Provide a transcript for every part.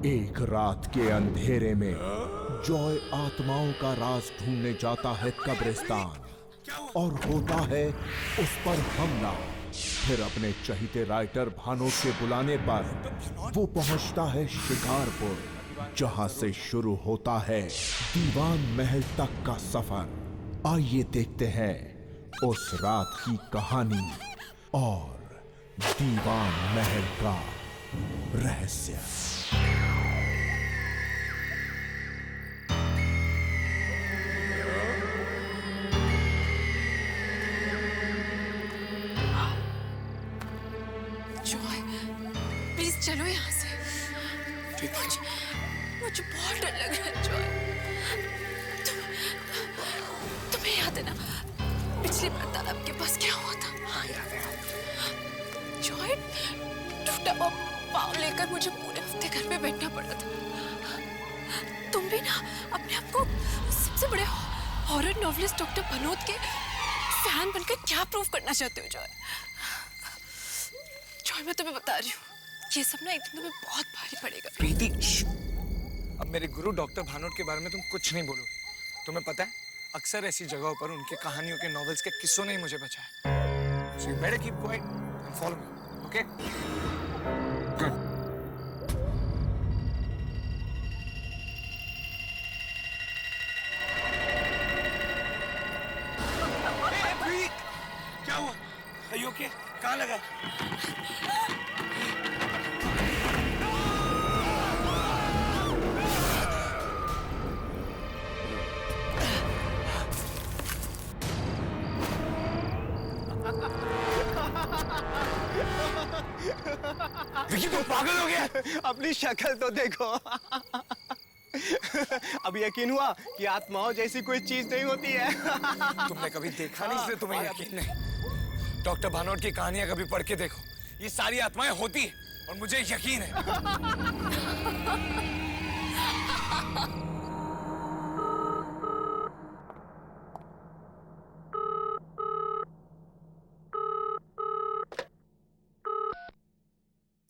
एक रात के अंधेरे में जॉय आत्माओं का राज ढूंढने जाता है कब्रिस्तान और होता है उस पर हमला। फिर अपने चहीते राइटर भानोद के बुलाने पर वो पहुंचता है शिकारपुर, जहां से शुरू होता है दीवान महल तक का सफर। आइए देखते हैं उस रात की कहानी और दीवान महल का रहस्य। चलो यहाँ से। मुझे बहुत डर लग रहा है जॉय। तुम्हें याद है ना पिछली बार तालाब के पास क्या हुआ था? हाँ याद है। जॉय टूटा हुआ पाँव लेकर मुझे पूरे हफ्ते घर पे बैठना पड़ा था। तुम भी ना अपने आप को सबसे बड़े हॉरर नॉवलिस्ट डॉक्टर भनोद के फैन बनकर क्या प्रूव करना चाहते हो जॉय? जॉय मैं तुम्हें बता रही हूँ ये सब ना एक दिन तुम्हें बहुत भारी पड़ेगा। प्रीति, अब मेरे गुरु डॉक्टर भानोद के बारे में तुम कुछ नहीं बोलोगे। तुम्हें पता है अक्सर ऐसी जगहों पर उनके कहानियों के नॉवेल्स के किस्सों ने ही मुझे बचाया। So you better keep quiet and follow me, okay? Good. Hey, प्रीति, क्या हुआ? Are you okay? कहाँ लगा? विकी तुम पागल हो गया? अपनी शक्ल तो देखो। अब यकीन हुआ कि आत्माओं जैसी कोई चीज नहीं होती है। तुमने कभी देखा नहीं इसलिए तुम्हें यकीन नहीं। डॉक्टर भानोद की कहानियां कभी पढ़ के देखो, ये सारी आत्माएं होती है और मुझे यकीन है।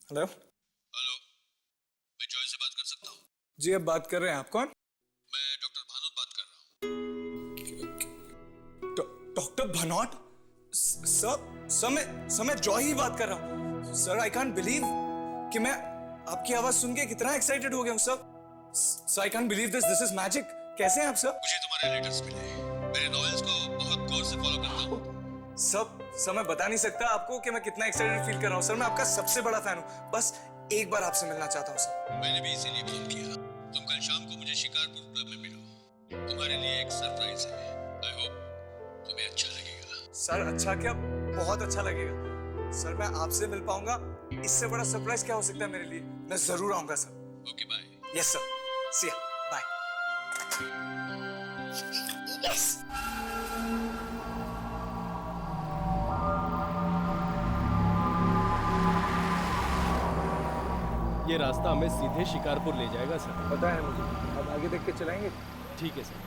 हेलो हेलो, मैं जॉय से बात कर सकता हूँ? जी अब बात कर रहे हैं, आप कौन? मैं डॉक्टर भानोद बात कर रहा हूँ। डॉक्टर भानोद? सर मैं जॉय ही बात कर रहा हूँ। सर आई कांट बिलीव कि मैं आपकी आवाज सुन के कितना एक्साइटेड हो गया हूँ sir. I can't believe this is magic. कैसे हैं आप सर? मुझे तुम्हारे लेटर्स मिले, मेरे नॉवेल्स को बहुत गौर से फॉलो करता हूँ। सर मैं बता नहीं सकता आपको कि मैं कितना एक्साइटेड फील कर रहा हूँ सर। मैं आपका सबसे बड़ा फैन हूँ, बस एक बार आपसे मिलना चाहता हूँ सर। मैंने भी इसीलिए फोन किया। तुम कल शाम को मुझे शिकारपुर क्लब में मिलो, तुम्हारे लिए एक सरप्राइज है। आई होप तुम्हें अच्छा लगेगा। सर अच्छा क्या, बहुत अच्छा लगेगा सर। मैं आपसे मिल पाऊंगा, इससे बड़ा सरप्राइज क्या हो सकता है मेरे लिए। मैं जरूर आऊंगा sir. Okay bye. Yes sir, see ya, bye. Yes. ये रास्ता हमें सीधे शिकारपुर ले जाएगा सर। पता है मुझे, अब आगे देख के चलाएंगे। ठीक है सर।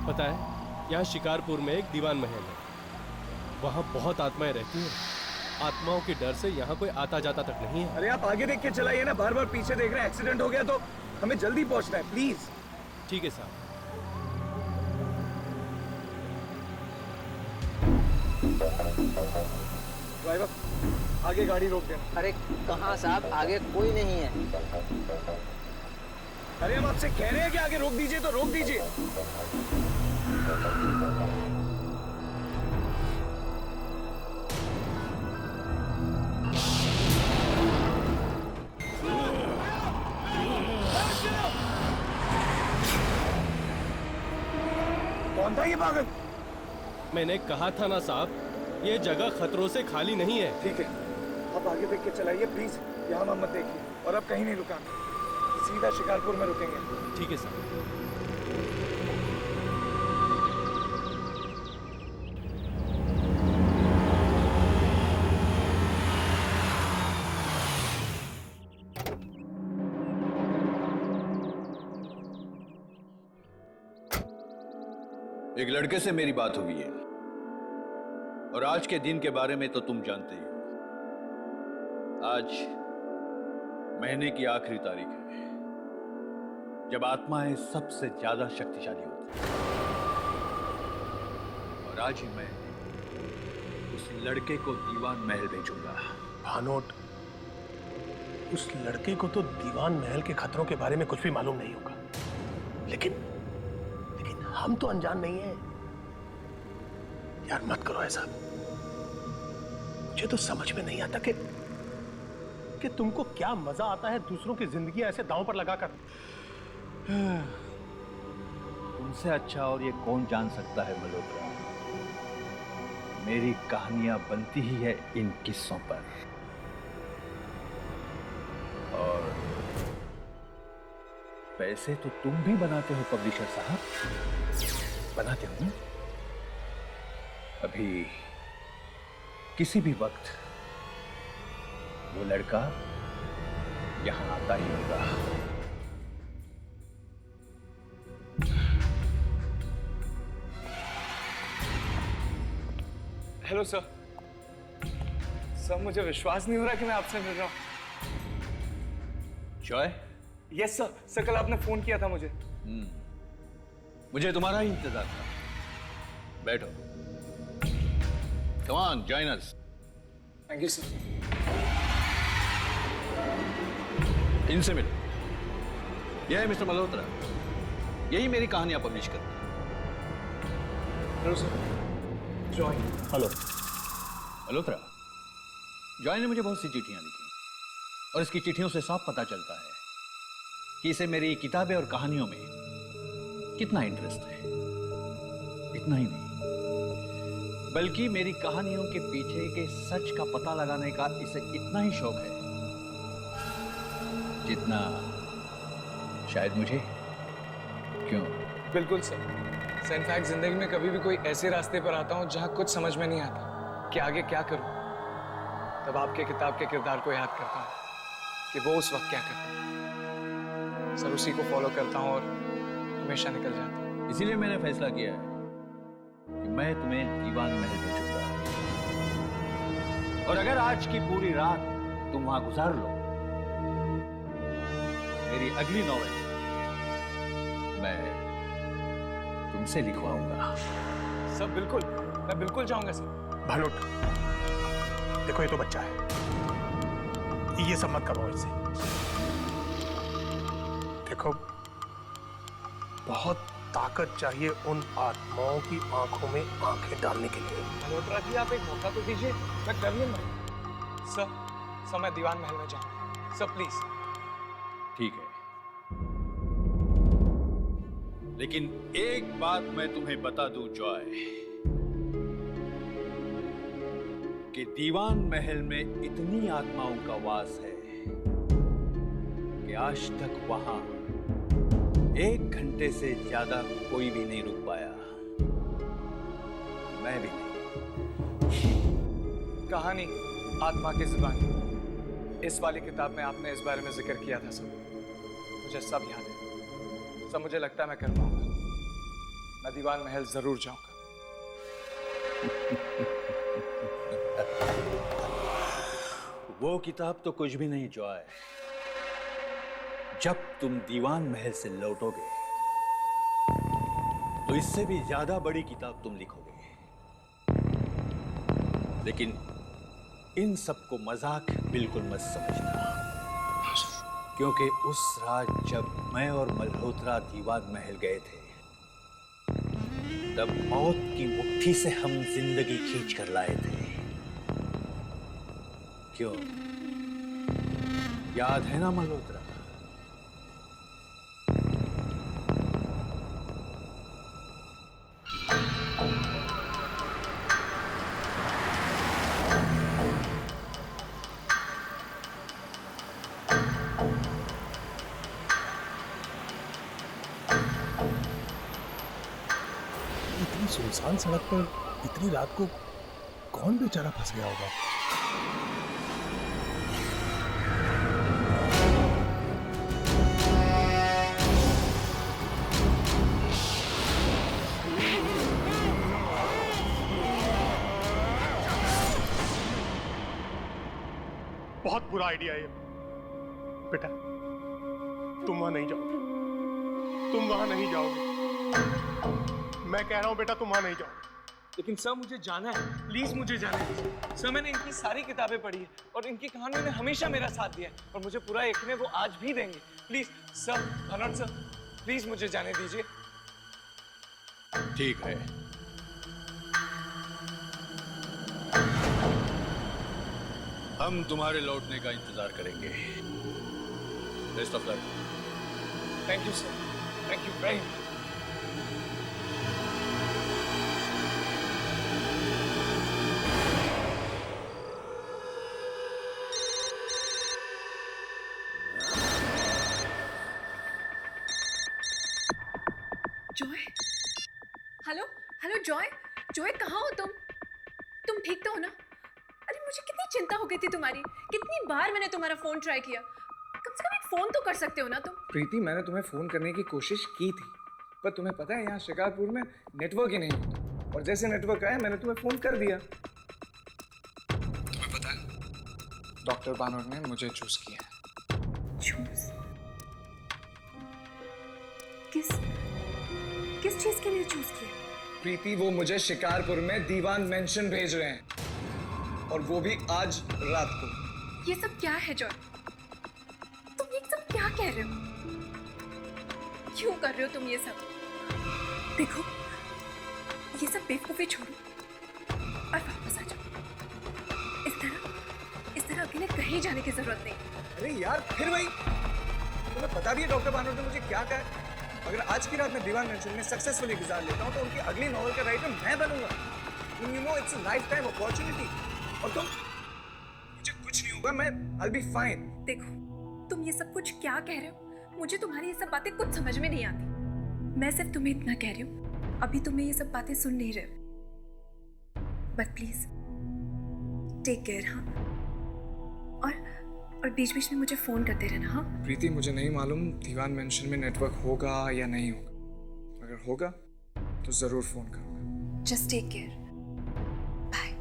पता है यहाँ शिकारपुर में एक दीवान महल है, वहाँ बहुत आत्माएं रहती हैं। आत्माओं के डर से यहाँ कोई आता जाता तक नहीं है। अरे आप आगे देख के चलाइए ना, बार बार पीछे देख रहे हैं। एक्सीडेंट हो गया तो हमें जल्दी पहुंचना है, प्लीज। ठीक है साहब। ड्राइवर आगे गाड़ी रोक देना। अरे कहाँ साहब, आगे कोई नहीं है। अरे हम आपसे कह रहे हैं कि आगे रोक दीजिए तो रोक दीजिए। कौन था ये पागल? मैंने कहा था ना साहब, ये जगह खतरों से खाली नहीं है। ठीक है, आप आगे देख के चलाइए प्लीज। यहाँ मत देखिए और अब कहीं नहीं रुका, सीधा शिकारपुर में रुकेंगे। ठीक है सर। एक लड़के से मेरी बात हुई है और आज के दिन के बारे में तो तुम जानते ही हो। आज महीने की आखिरी तारीख है। जब आत्माएं सबसे ज्यादा शक्तिशाली होती हैं। और आज ही मैं उस लड़के को दीवान महल भेजूंगा। भानोट, उस लड़के को तो दीवान महल के खतरों के बारे में कुछ भी मालूम नहीं होगा, लेकिन हम तो अनजान नहीं हैं। यार मत करो ऐसा। मुझे तो समझ में नहीं आता कि तुमको क्या मजा आता है दूसरों की जिंदगी ऐसे दांव पर लगाकर। तुमसे अच्छा और ये कौन जान सकता है मल्होत्रा। मेरी कहानियां बनती ही है इन किस्सों पर। और पैसे तो तुम भी बनाते हो पब्लिशर साहब, बनाते हो ना? अभी किसी भी वक्त वो लड़का यहां आता ही होगा। Hello sir. सर मुझे विश्वास नहीं हो रहा कि मैं आपसे मिल रहा हूं। Joy, yes sir. सर कल आपने फोन किया था मुझे। मुझे तुम्हारा ही इंतजार था। बैठो। Come on, join us. Thank you sir. इनसे मिलो। यह है मिस्टर मल्होत्रा। यही मेरी कहानियां पब्लिश करते हैं। Hello sir. Joy. Hello. Malhotra, Joy ने मुझे बहुत सी चिट्ठियां लिखी और इसकी चिट्ठियों से साफ पता चलता है कि इसे मेरी किताबें और कहानियों में कितना इंटरेस्ट है। इतना ही नहीं, बल्कि मेरी कहानियों के पीछे के सच का पता लगाने का इसे इतना ही शौक है जितना शायद मुझे। क्यों? बिल्कुल सर। इनफैक्ट जिंदगी में कभी भी कोई ऐसे रास्ते पर आता हूं जहां कुछ समझ में नहीं आता कि आगे क्या करूं, तब आपके किताब के किरदार को याद करता हूं कि वो उस वक्त क्या करता है। सर उसी को फॉलो करता हूं और हमेशा निकल जाता हूं। इसीलिए मैंने फैसला किया है कि मैं तुम्हें दीवान महल भेजूंगा। और अगर आज की पूरी रात तुम वहां गुजार लो, मेरी अगली नॉवेल मैं तुमसे लिखवाऊंगा। सर बिल्कुल, मैं बिल्कुल जाऊंगा सर। भानोट, देखो ये तो बच्चा है, ये सब मत करो इससे। देखो, बहुत ताकत चाहिए उन आत्माओं की आंखों में आंखें डालने के लिए। मल्होत्रा जी आप एक मौका तो दीजिए, मैं कर लूंगा। सर मैं दीवान महल में जाऊंगा। Sir please. ठीक है, लेकिन एक बात मैं तुम्हें बता दूं जॉय, कि दीवान महल में इतनी आत्माओं का वास है कि आज तक वहां 1 घंटे से ज्यादा कोई भी नहीं रुक पाया। मैं भी नहीं। कहानी आत्मा की जुबानी, इस वाली किताब में आपने इस बारे में जिक्र किया था सर। मुझे सब याद है सर। मुझे लगता है मैं कर पाऊंगा। मैं दीवान महल जरूर जाऊंगा। वो किताब तो कुछ भी नहीं जॉय। जब तुम दीवान महल से लौटोगे तो इससे भी ज्यादा बड़ी किताब तुम लिखोगे। लेकिन इन सबको मजाक बिल्कुल मत समझना, क्योंकि उस रात जब मैं और मल्होत्रा दीवान महल गए थे, तब मौत की मुट्ठी से हम जिंदगी खींच कर लाए थे। क्यों, याद है ना मल्होत्रा? इतनी सुनसान सड़क पर इतनी रात को कौन बेचारा फंस गया होगा? बहुत बुरा आइडिया है बेटा, तुम वहां नहीं जाओ। तुम वहां नहीं जाओगे। मैं कह रहा हूं बेटा, तुम वहां नहीं जाओगे। लेकिन सर मुझे जाना है, प्लीज मुझे जाने दीजिए। सर मैंने इनकी सारी किताबें पढ़ी है और इनकी कहानियों ने हमेशा मेरा साथ दिया है और मुझे पूरा यकीन है वो आज भी देंगे। Please sir, Bhanot sir, please मुझे जाने दीजिए। ठीक है, हम तुम्हारे लौटने का इंतजार करेंगे। Best of luck. Thank you sir, thank you very much. Joy, hello hello Joy, Joy कहाँ हो तुम ठीक तो हो ना? अरे मुझे कितनी चिंता हो गई थी तुम्हारी, कितनी बार मैंने तुम्हारा फोन ट्राई किया। कम से कम एक फोन तो कर सकते हो ना तुम। प्रीति, मैंने तुम्हें फोन करने की कोशिश की थी, पर तुम्हें पता है यहाँ शिकारपुर में नेटवर्क ही नहीं होता, और जैसे नेटवर्क आया मैंने तुम्हें फोन कर दिया। तुम्हें पता है डॉक्टर बानोट ने मुझे चूज किया। चूज? किस चीज के लिए चूज किया? प्रीति, वो मुझे शिकारपुर में दीवान मेंशन भेज रहे हैं, और वो भी आज रात को। ये सब क्या है जॉय? तुम ये सब क्या कह रहे हो? क्यों कर रहे हो तुम ये सब? देखो, ये सब बेवकूफी छोड़ो और वापस आ जाओ। इस तरह अकेले कहीं जाने की जरूरत नहीं। अरे यार, फिर वही। तुम्हें पता भी है डॉक्टर बानोट ने मुझे क्या कहा है? अगर आज की रात में दीवान मेंशन में सक्सेसफुली गुजार लेता हूँ तो उनकी अगली नॉवल का राइटर मैं बनूंगा। You know, it's a life time opportunity. और मुझे कुछ नहीं होगा, मैं I'll be fine। देखो, तुम ये सब कुछ क्या कह रहे हो? मुझे तुम्हारी ये सब बातें कुछ समझ में नहीं आती। मैं सिर्फ तुम्हें इतना कह रही हूँ, अभी तुम्हें ये सब बातें सुन नहीं रहे हो। But please take care. हाँ, और बीच बीच में मुझे फोन करते रहना। हाँ प्रीति, मुझे नहीं मालूम दीवान मेंशन में नेटवर्क होगा या नहीं होगा। अगर होगा तो जरूर फोन करूंगा। Just take care. बाय।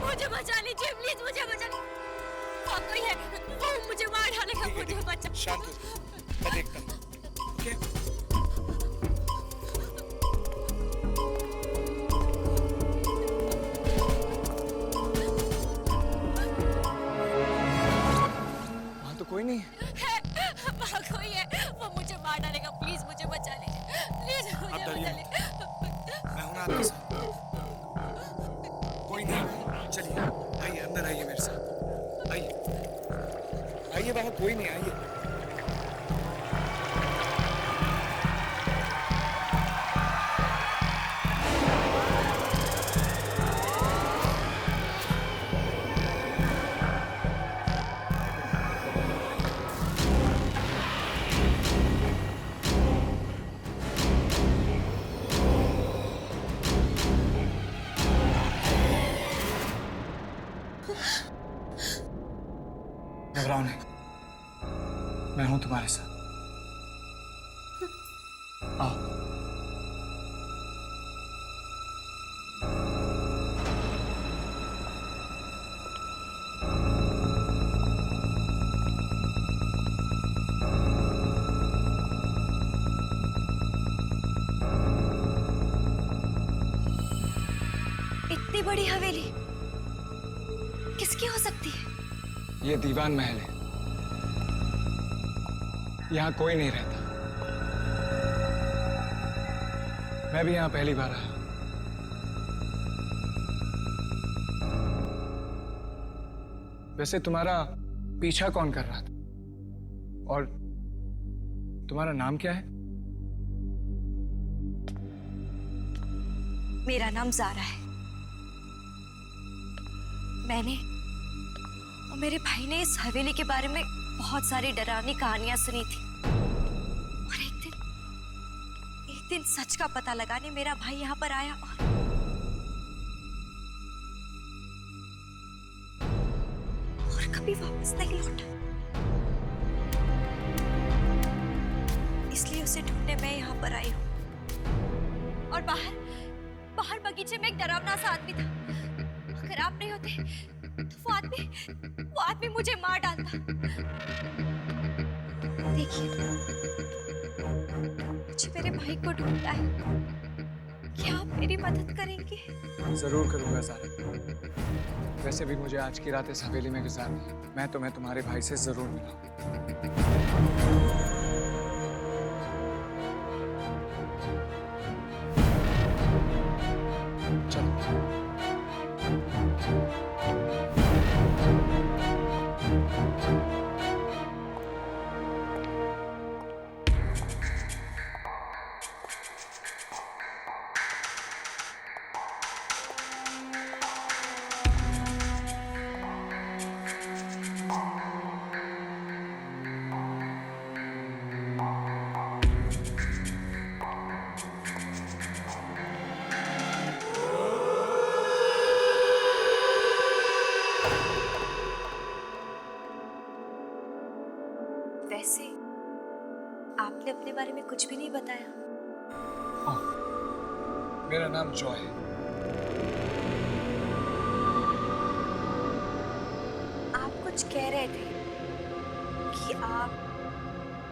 मुझे बचा लीजिए प्लीज, मुझे बचा लीजिए। वो कोई है, वो मुझे मार डालेगा, मुझे बचा। शांत हो जाओ, मैं देखता हूँ। ओके? वहाँ तो कोई नहीं है। वहाँ कोई है, वो मुझे मार डालेगा। प्लीज मुझे बचा लीजिए, प्लीज मुझे बचा लीजिए। मैं हूँ ना आपके साथ। कोई नहीं, चलिए आइए, अंदर आइए मेरे साथ। आइए आइए, वहाँ कोई नहीं, आइए। घबराओ नहीं, मैं हूं तुम्हारे साथ। आओ। इतनी बड़ी हवेली किसकी हो सकती है? ये दीवान महल है, यहाँ कोई नहीं रहता। मैं भी यहाँ पहली बार आया। वैसे तुम्हारा पीछा कौन कर रहा था? और तुम्हारा नाम क्या है? मेरा नाम ज़ारा है। मैंने और मेरे भाई ने इस हवेली के बारे में बहुत सारी डरावनी कहानियां सुनी थी, और एक दिन सच का पता लगाने मेरा भाई यहाँ पर आया और कभी वापस नहीं लौटा। इसलिए उसे ढूंढने मैं यहाँ पर आई हूँ। और बाहर बगीचे में एक डरावना सा आदमी था। अगर आप नहीं होते तो वो आदमी मुझे मार डालता। देखिए, मुझे मेरे भाई को ढूंढना है। क्या आप मेरी मदद करेंगे? जरूर करूंगा ज़ारा। वैसे भी मुझे आज की रात इस हवेली में गुजारनी है। मैं तुम्हें तुम्हारे भाई से जरूर मिलाऊंगा। वैसे आपने अपने बारे में कुछ भी नहीं बताया। मेरा नाम जॉय है। आप कुछ कह रहे थे कि आप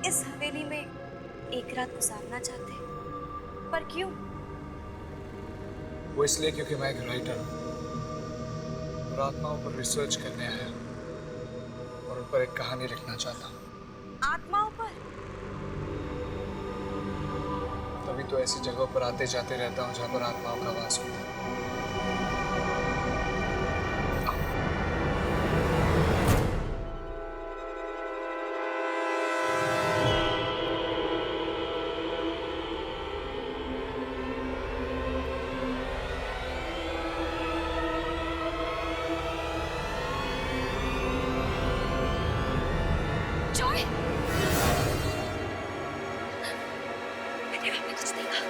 इस हवेली में एक रात गुजारना चाहते हैं, पर क्यों? वो इसलिए क्योंकि मैं एक राइटर हूँ और आत्माओं पर रिसर्च करने आया हूँ और उन पर एक कहानी लिखना चाहता हूँ। आत्माओं पर? तभी तो ऐसी जगहों पर आते जाते रहता हूँ जहाँ पर आत्माओं का वास होता है। जॉय! मैंने आपने कुछ देखा?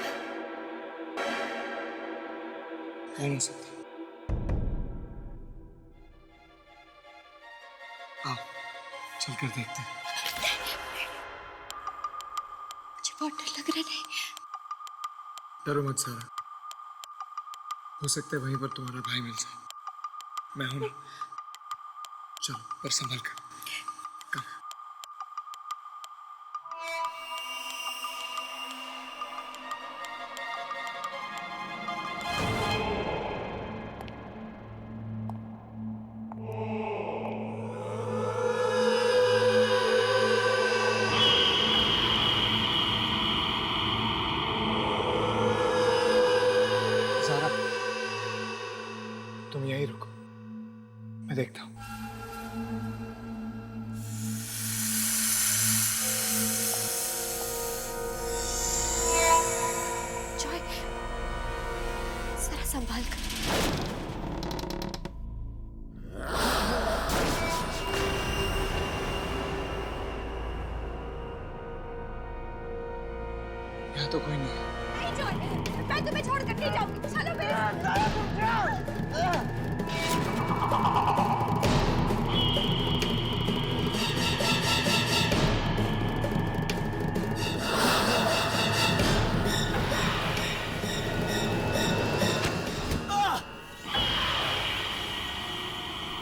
हो नहीं सकता। आओ चलकर देखते हैं। मुझे बहुत डर लग रहा है। डरो मत सारा, हो सकता है वहीं पर तुम्हारा भाई मिल जाए। मैं हूं ना। चलो पर संभल कर। कम। सारा, तुम यहीं रुको, मैं देखता हूँ। जॉय, जरा संभाल कर। यहाँ तो कोई नहीं है। नहीं जॉय, मैं तुम्हें छोड़कर नहीं जाऊंगी। चलो मेरे साथ।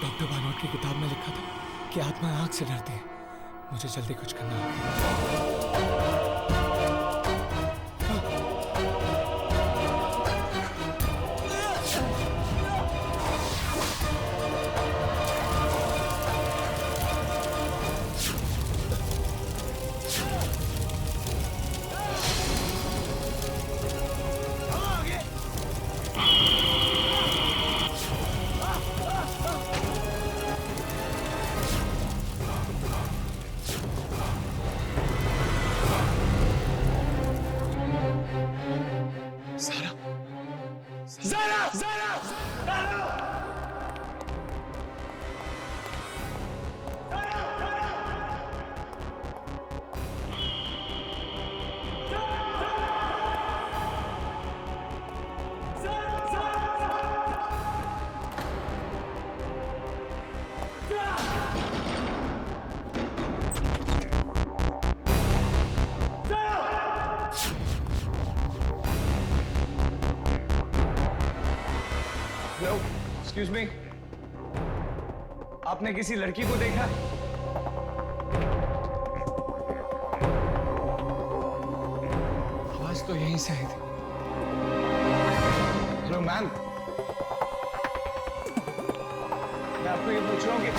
डॉक्टर भानोट की किताब में लिखा था कि आत्मा आग से डरती है। मुझे जल्दी कुछ करना होगा। एक्सक्यूज मी, आपने किसी लड़की को देखा? आवाज तो यहीं से आई थी। हेलो मैम, मैं आपको ये पूछ रहा हूँ कि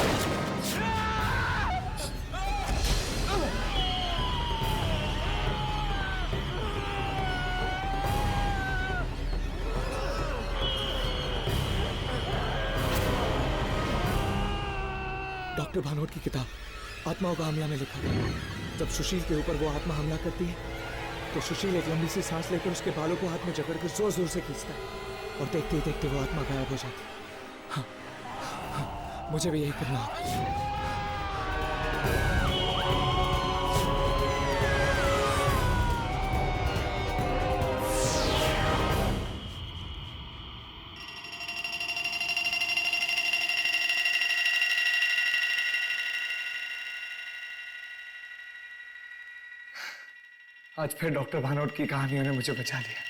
डॉक्टर भानोट की किताब आत्माओं का हमला में लिखा है, जब सुशील के ऊपर वो आत्मा हमला करती है तो सुशील एक लंबी सी सांस लेकर उसके बालों को हाथ में जकड़कर जोर जोर से खींचता है और देखते ही देखते वो आत्मा गायब हो जाती है। हाँ, हाँ, मुझे भी यही करना होगा। आज फिर डॉक्टर भानोट की कहानियों ने मुझे बचा लिया।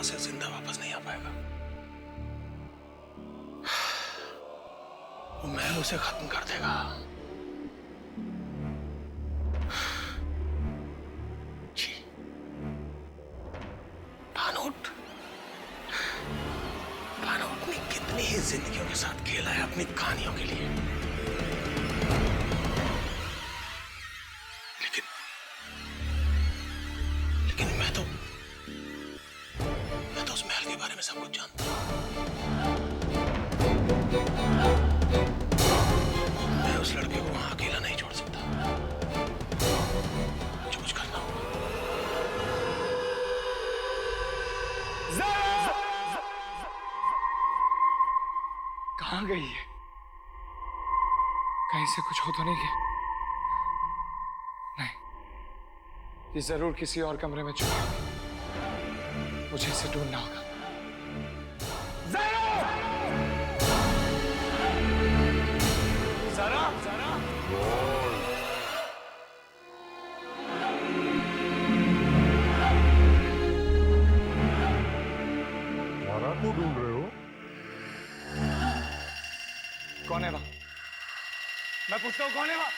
से जिंदा वापस नहीं आ पाएगा। वो महल उसे खत्म कर देगा। भानोट ने कितनी ही जिंदगियों के साथ खेला है अपनी कहानियों के लिए, लेकिन मैं तो उस महल के बारे में सब कुछ जानता हूं। मैं उस लड़के को वहां अकेला नहीं छोड़ सकता। मुझे कुछ करना होगा। कहां गई है? कहीं से कुछ हो तो नहीं गया? नहीं, ये जरूर किसी और कमरे में छुपा है। मुझे इसे ढूंढना होगा। ज़रा, ज़रा, ज़रा को ढूंढ रहे हो? कौन है वहां? मैं पूछता हूं, कौन है वहां?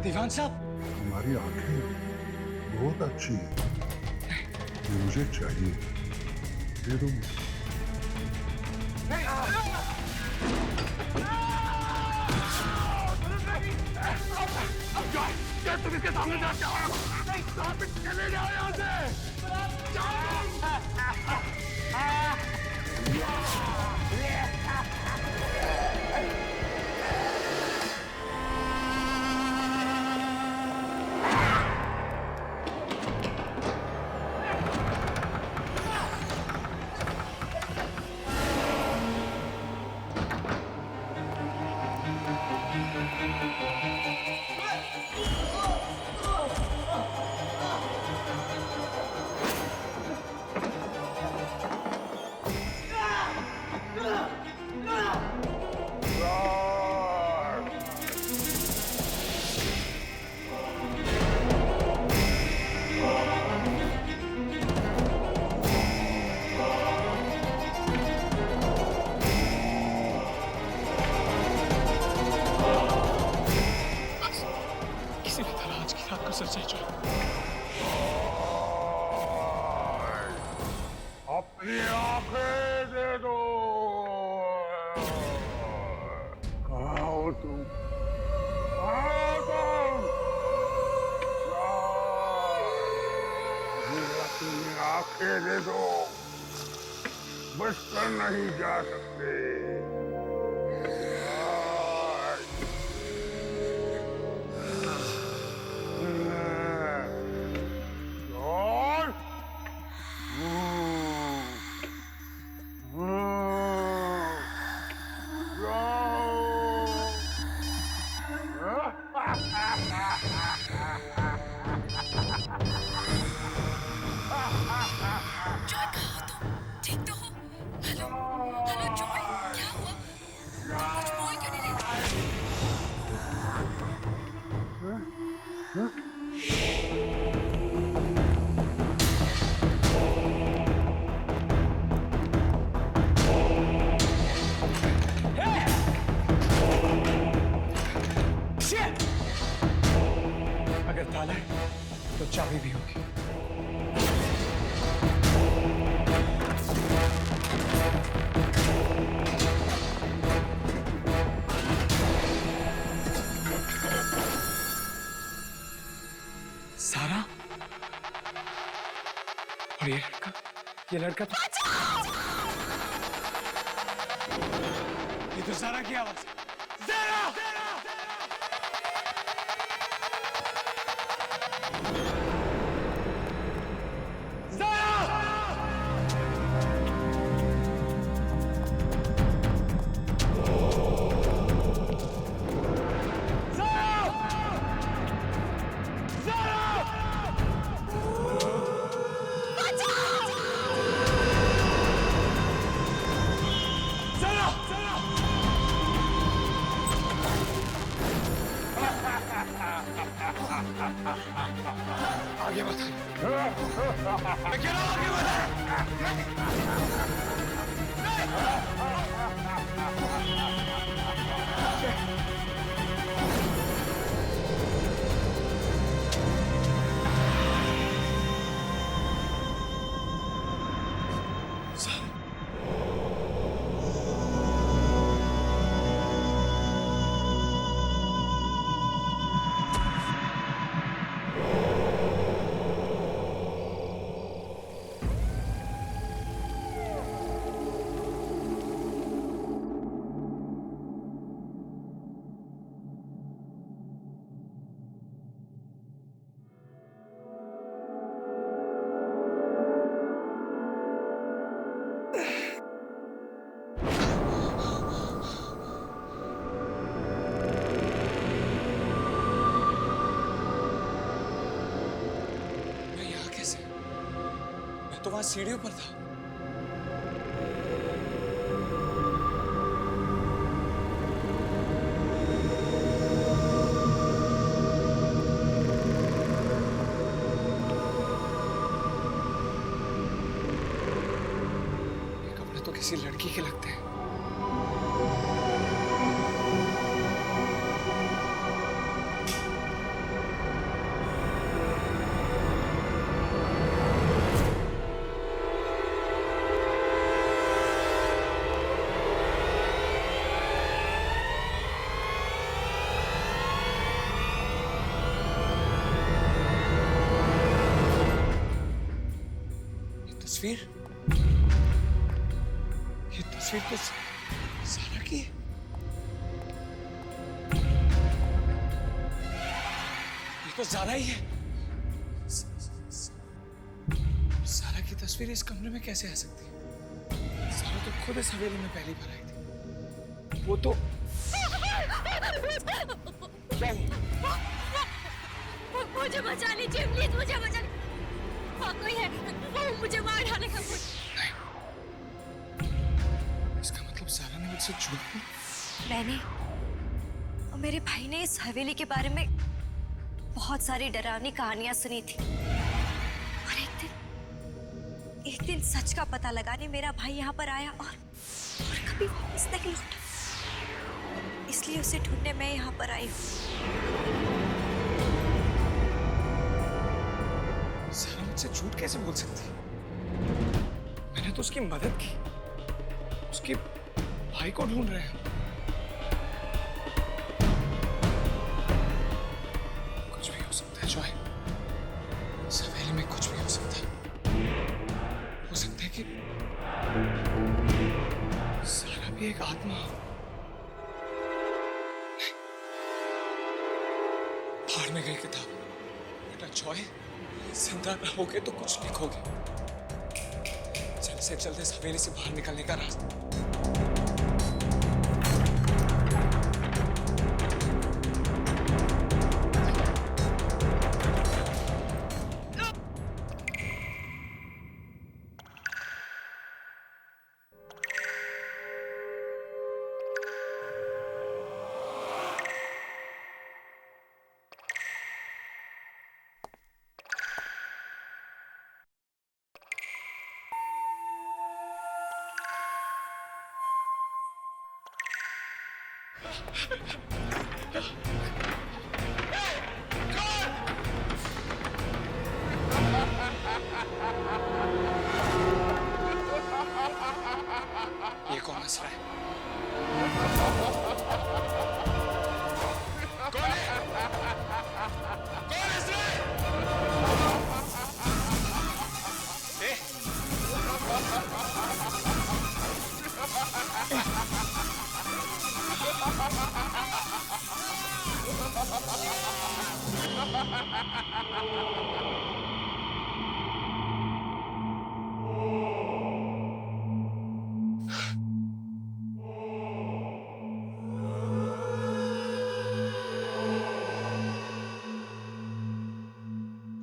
दीवान साहब, तुम्हारी आंखें बहुत अच्छी हैं। ये मुझे चाहिए, दे दो मुझे। तुम इसके सामने जा चले जाओ यहाँ से। तुम? कहाँ हो तुम? मुझे अपनी आंखें दे दो, बचकर नहीं जा सकते। जॉय कहाँ हो तुम? ठीक तो हो? हेलो हेलो जॉय, क्या हुआ? तुम कुछ बोल क्यों नहीं रहे? अगर ताला है तो चाबी भी होगी। सारा और ये लड़का तो ये तो सारा की आवाज है। आगे बता। मैं कह रहा हूं आगे बता। तो वहां सीढ़ियों पर था। ये कपड़े तो किसी लड़की के लगते हैं। ये तस्वीर तो सारा की है। ये तो सारा ही है। सारा की तस्वीर इस कमरे में कैसे आ सकती है? सारा तो खुद इस हवेली में पहली बार आई थी। वो तो मुझे बचा लीजिए प्लीज, मुझे बचा लीजिए। कोई है, वो मुझे मार डालेगा। इसका मतलब सारा ने मुझसे झूठ बोला। मैंने और मेरे भाई ने इस हवेली के बारे में बहुत सारी डरावनी कहानियां सुनी थी और एक दिन सच का पता लगाने मेरा भाई यहाँ पर आया और कभी वापस नहीं लौटा। इसलिए उसे ढूंढने मैं यहाँ पर आई हूँ। सारा मुझसे झूठ कैसे बोल सकती है? मैंने तो उसकी मदद की। उसके भाई को ढूंढ रहे हैं। हवेली में कुछ भी हो सकता है। हो सकता है कि सारा भी एक आत्मा हो। फाड़ में गई किताब। बेटा जॉय, जिंदा रहोगे तो कुछ लिखोगे। जल्द से जल्द इस हवेली से बाहर निकलने का रास्ता। ये कौन हंस रहा है? कौन है? कौन हंस रहा है?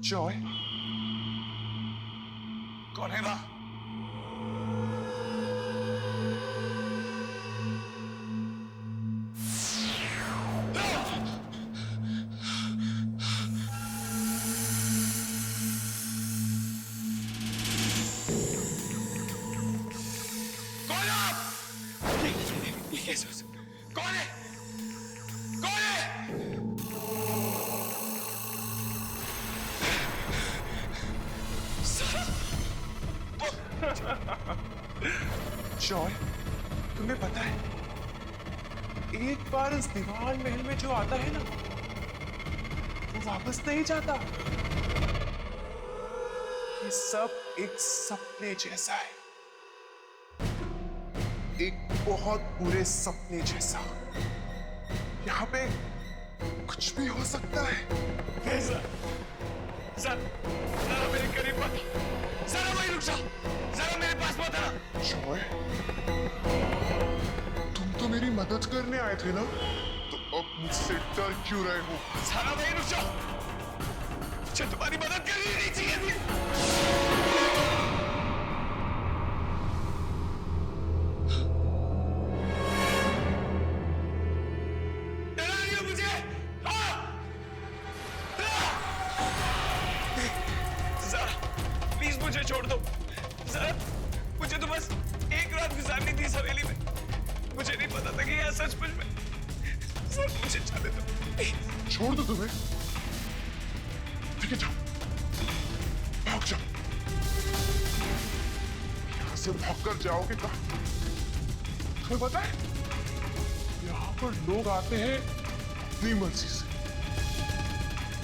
जॉय, कौन है वहां? कौन है आप? ये कैसे हो सकता है? कौन है? कौन है? जॉय, तुम्हें पता है एक बार इस दीवान महल में जो आता है ना, वो वापस नहीं जाता। ये सब एक सपने जैसा है, एक बहुत बुरे सपने जैसा। यहाँ पे कुछ भी हो सकता है। सर, जरा मेरे करीब मत। जरा वहीं रुक जाओ। जरा मेरे पास मत आना। जॉय, तुम तो मेरी मदद करने आए थे ना, तो अब मुझसे डर क्यों रहे हो? जरा वहीं रुक जाओ। मुझे तुम्हारी मदद करनी नहीं चाहिए थी। डरा रही हो मुझे? हाँ? जरा प्लीज मुझे छोड़ दो। जरा मुझे तो बस एक रात गुजारनी थी इस हवेली में। मुझे नहीं पता था कि यह सचमुच में। सर मुझे जाने दो। छोड़ दो तुम्हें? ठीक है, जाओ, भाग जाओ। यहां से भाग कर जाओगे कहां? तुम्हें पता है, यहां पर लोग आते हैं अपनी मर्जी से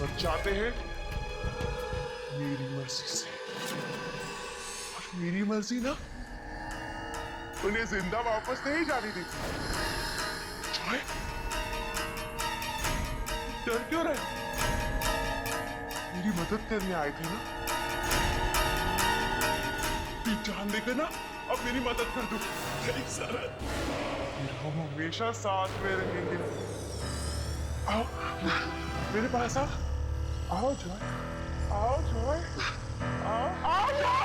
और जाते हैं मेरी मर्जी से। और मेरी मर्जी ना उन्हें जिंदा वापस नहीं जाने देती। जॉय, डर क्यों रहे? मेरी मदद करने आए थे ना, जान देकर ना अब मेरी मदद कर दो। हम हमेशा साथ में रहेंगे। आओ मेरे पास आओ। आओ जॉय, आओ जॉय, आओ आओ जॉय।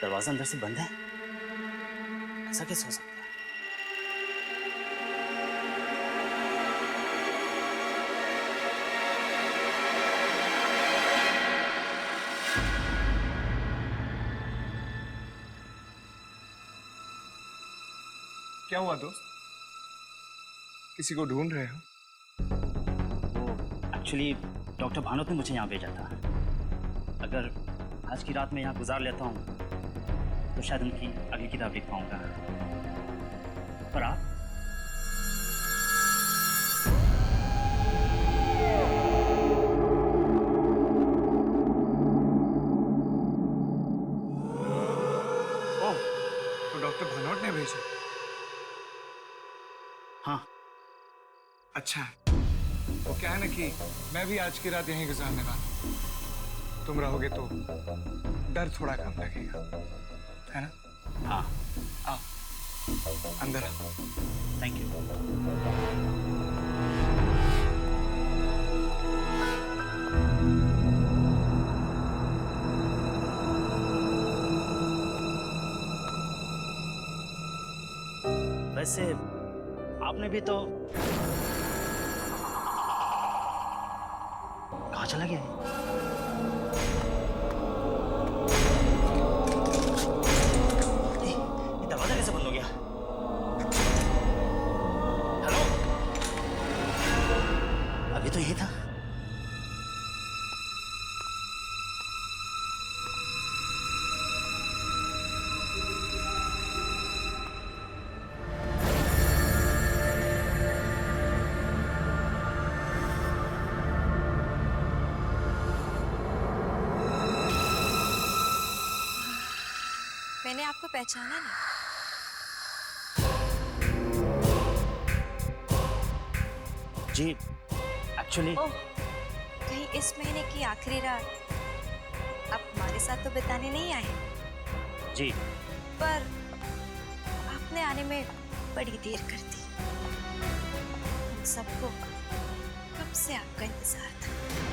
दरवाजा अंदर से बंद है, ऐसा कैसे हो सकता है? क्या हुआ दोस्त? किसी को ढूंढ रहे हो? एक्चुअली डॉक्टर भानोत ने मुझे यहाँ भेजा था। अगर आज की रात में यहाँ गुजार लेता हूँ तो शायद उनकी अगली किताब लिख पाऊंगा। पर आप? ओह, तो डॉक्टर भानोट ने भेजा? हाँ। अच्छा, तो क्या है ना कि मैं भी आज की रात यहीं गुजारने वाला हूँ। तुम रहोगे तो डर थोड़ा कम लगेगा, है ना? हाँ। आओ, अंदर आओ। Thank you. वैसे आपने भी तो कहाँ चला गया है? दरवाजा कैसे बंद हो गया? हेलो, अभी तो यही था। मैंने आपको पहचाना नहीं। जी, एक्चुअली ओह, कहीं इस महीने की आखिरी रात आप हमारे साथ तो बिताने नहीं आए? जी, पर आपने आने में बड़ी देर कर दी। हम सबको कब से आपका इंतजार था।